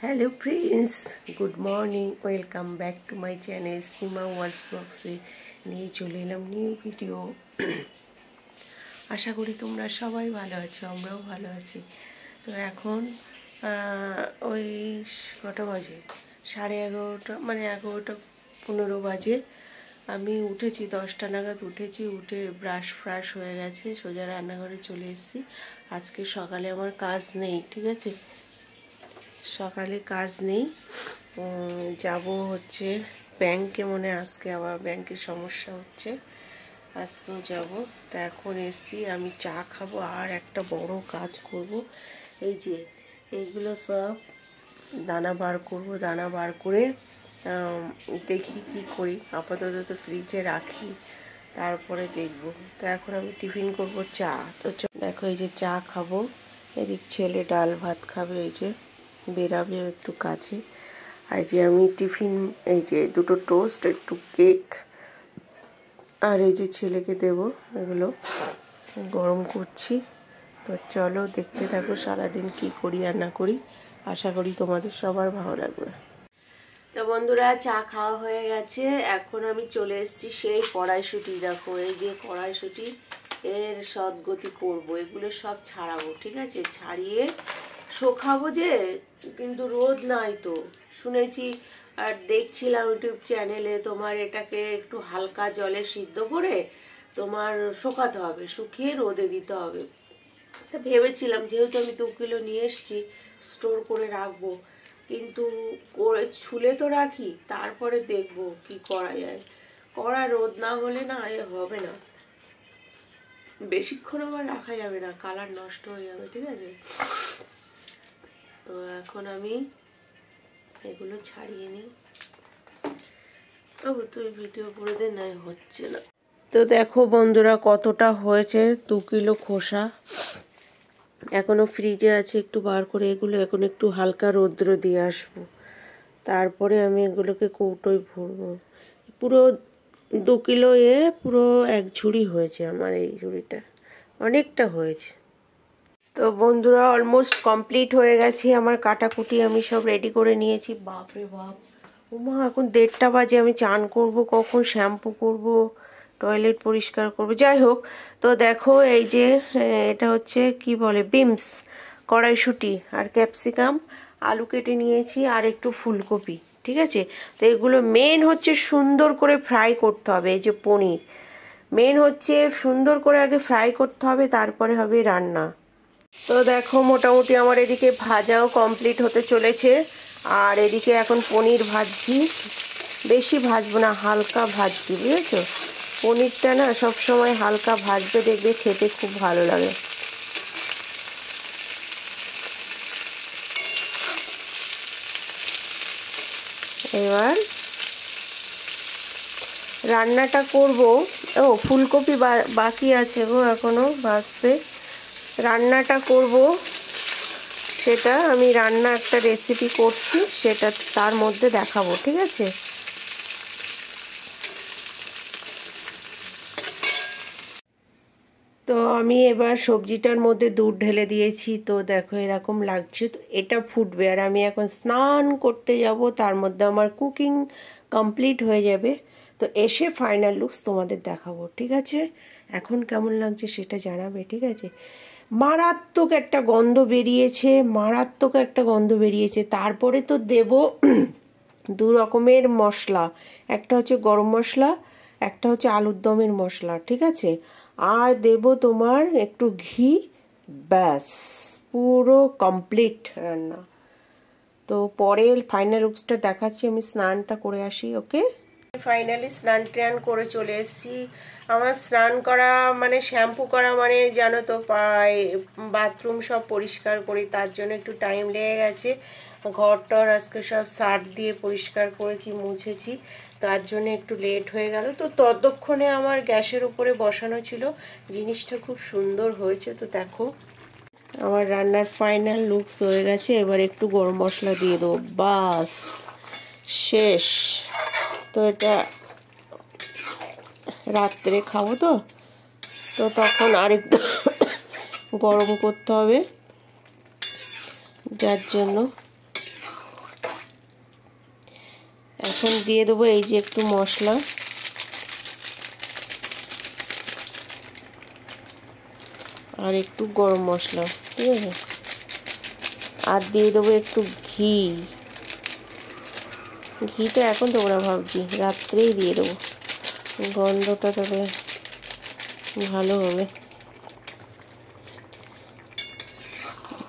Hello friends, good morning. Welcome back to my channel Seema worlds ब्लग्से নিয়ে চলে এলাম নিউ ভিডিও। আশা করি তোমরা সবাই ভালো আছো, আমরাও ভালো আছি। তো এখন ওই কটা বাজে, 11:30 মানে 11:15 বাজে। আমি উঠেছি 10টা নাগাদ উঠেছি, উঠে ব্রাশ ফ্রাশ হয়ে গেছে, সোজা রান্নাঘরে চলে এসেছি। আজকে সকালে আমার কাজ নেই, ঠিক আছে, সকালে কাজ নেই। যাব হচ্ছে ব্যাংকে, মনে আজকে আবার ব্যাংকের সমস্যা হচ্ছে, আজকেও যাব। তা এখন এসছি, আমি চা খাবো আর একটা বড় কাজ করব। এই যে এইগুলো সব দানা বার করব, দানা বার করে দেখি কি করি। আপাতত তো ফ্রিজে রাখি, তারপরে দেখব। তো এখন আমি টিফিন করব চা। তো দেখো এই যে চা খাবো, এদিক ছেলে ডাল ভাত খাবে, এই যে বেরাবে একটু কাছে। আর যে আমি টিফিন, এই যে দুটো টোস্ট, একটু কেক, আর এই যে ছেলেকে দেব, এগুলো গরম করছি। তো চলো দেখতে থাকো সারাদিন কি করি আর না করি। আশা করি তোমাদের সবার ভালো লাগবে। তো বন্ধুরা, চা খাওয়া হয়ে গেছে, এখন আমি চলে এসেছি সেই কড়াইশুঁটি। দেখো এই যে কড়াইশুঁটি, এর সদ্গতি করব, এগুলো সব ছাড়াবো, ঠিক আছে, ছাড়িয়ে শোকাবো। যে কিন্তু রোদ নাই তো, শুনেছি আর দেখছিলাম ইউটিউব চ্যানেলে, তোমার এটাকে একটু হালকা জলে সিদ্ধ করে তোমার শোকাতে হবে, শুকিয়ে রোদে দিতে হবে। তা ভেবেছিলাম যেহেতু আমি 2 কিলো নিয়ে এসছি, স্টোর করে রাখবো, কিন্তু করে ছুলে তো রাখি, তারপরে দেখবো কি করা যায়। কড়া রোদ না হলে না এ হবে না, বেশিক্ষণ আবার রাখা যাবে না, কালার নষ্ট হয়ে যাবে, ঠিক আছে। তো এখন আমি এগুলো ছাড়িয়ে নিই। ও তুই ভিডিও করে দে, নাই হচ্ছে না। তো দেখো বন্ধুরা কতটা হয়েছে, 2 কিলো খোসা এখনো ফ্রিজে আছে, একটু বার করে এগুলো এখন একটু হালকা রৌদ্র দিয়ে আসবো, তারপরে আমি এগুলোকে কৌটোয় ভরবো। পুরো 2 কিলো পুরো 1 ঝুড়ি হয়েছে আমার, এই ঝুড়িটা অনেকটা হয়েছে। তো বন্ধুরা অলমোস্ট কমপ্লিট হয়ে গেছে আমার কাটাকুটি, আমি সব রেডি করে নিয়েছি। বাপরে বাপ, ওমা এখন 1:30 বাজে, আমি চান করব কখন, শ্যাম্পু করব, টয়লেট পরিষ্কার করব, যাই হোক। তো দেখো এই যে এটা হচ্ছে কি বলে, বিমস, কড়াইশুঁটি আর ক্যাপসিকাম, আলু কেটে নিয়েছি আর একটু ফুলকপি, ঠিক আছে। তো এগুলো মেন হচ্ছে সুন্দর করে ফ্রাই করতে হবে। এই যে পনির, মেন হচ্ছে সুন্দর করে আগে ফ্রাই করতে হবে, তারপরে হবে রান্না। তো দেখো মোটামুটি আমার এদিকে ভাজাও কমপ্লিট হতে চলেছে, আর এদিকে এখন পনির ভাজছি। বেশি ভাজবো না, হালকা ভাজছি, বুঝেছো। পনিরটা না সবসময় হালকা ভাজবে, দেখবে খেতে খুব ভালো লাগে। এবার রান্নাটা করব। ও ফুলকপি বাকি আছে গো এখনো ভাজতে। রান্নাটা করব, সেটা আমি রান্না একটা রেসিপি করছি, সেটা তার মধ্যে দেখাবো, ঠিক আছে। তো আমি এবার সবজিটার মধ্যে দুধ ঢেলে দিয়েছি, তো দেখো এরকম লাগছে। তো এটা ফুটবে, আর আমি এখন স্নান করতে যাব, তার মধ্যে আমার কুকিং কমপ্লিট হয়ে যাবে। তো এসে ফাইনাল লুকস তোমাদের দেখাবো, ঠিক আছে। এখন কেমন লাগছে সেটা জানাবে, ঠিক আছে। মারাত্মক একটা গন্ধ বেরিয়েছে, মারাত্মক একটা গন্ধ বেরিয়েছে। তারপরে তো দেব 2 রকমের মশলা, একটা হচ্ছে গরম মশলা, একটা হচ্ছে আলুর দমের মশলা, ঠিক আছে। আর দেব তোমার একটু ঘি, ব্যাস পুরো কমপ্লিট রান্না। তো পরে ফাইনাল লুকসটা দেখাচ্ছি, আমি স্নানটা করে আসি, ওকে। ফাইনালি স্নান টান করে চলে এসেছি। আমার স্নান করা মানে শ্যাম্পু করা মানে জানো তো, বাথরুম সব পরিষ্কার করি, তার জন্য একটু টাইম লেগে গেছে। ঘরটর আজকে সব সার্ফ দিয়ে পরিষ্কার করেছি, মুছেছি, তার জন্য একটু লেট হয়ে গেল। তো ততক্ষণে আমার গ্যাসের উপরে বসানো ছিল, জিনিসটা খুব সুন্দর হয়েছে। তো দেখো আমার রান্নার ফাইনাল লুকস হয়ে গেছে। এবার একটু গরম মশলা দিয়ে দেবো, বাস শেষ। তো এটা রাত্রে খাবো, তো তো তখন আরেকটু গরম করতে হবে, যার জন্য এখন দিয়ে দেবো এই যে একটু মশলা, আর একটু গরম মশলা, ঠিক আছে, আর দিয়ে দেবো একটু ঘি। ঘিটা এখন দেবো না, ভাবছি রাত্রেই দিয়ে দেবো, গন্ধটা তবে ভালো হবে।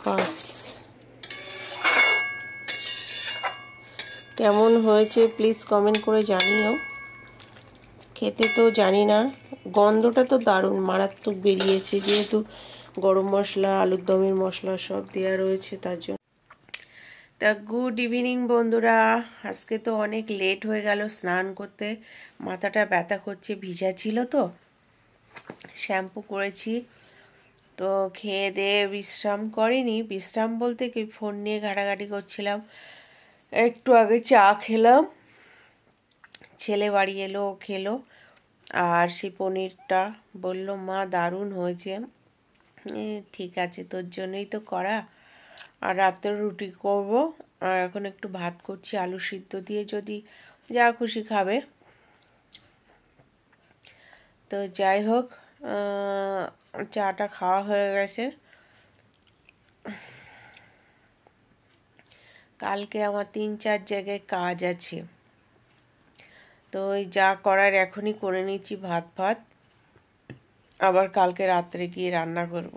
বাস, কেমন হয়েছে প্লিজ কমেন্ট করে জানিও। খেতে তো জানি না, গন্ধটা তো দারুণ মারাত্মক বেরিয়েছে, যেহেতু গরম মশলা, আলুর দমের মশলা সব দেওয়া রয়েছে তার জন্য। তা গুড ইভিনিং বন্ধুরা, আজকে তো অনেক লেট হয়ে গেল স্নান করতে, মাথাটা ব্যথা করছে, ভিজা ছিল তো, শ্যাম্পু করেছি, তো খেয়ে দিয়ে বিশ্রাম করিনি, বিশ্রাম বলতে কি ফোন নিয়ে ঘাটাঘাটি করছিলাম। একটু আগে চা খেলাম, ছেলে বাড়ি এলো, খেলো, আর সেই পনিরটা বলল মা দারুণ হয়েছে। ঠিক আছে, তোর জন্যই তো করা। আর রাতে রুটি করব, আর এখন একটু ভাত করছি আলু সিদ্ধ দিয়ে, যদি যা খুশি খাবে। তো যাই হোক, চাটা খাওয়া হয়ে গেছে। কালকে আমার 3-4 জায়গায় কাজ আছে, তো ওই যা করার এখনই করে নিচ্ছি, ভাত ভাত, আবার কালকে রাত্রে গিয়ে রান্না করব।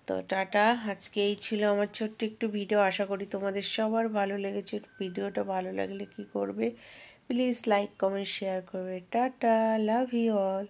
তো টাটা, আজকে এই ছিল আমার ছোট্ট একটু ভিডিও, আশা করি তোমাদের সবার ভালো লেগেছে। ভিডিওটা ভালো লাগলে কি করবে, প্লিজ লাইক কমেন্ট শেয়ার করবে। Tata, love you all.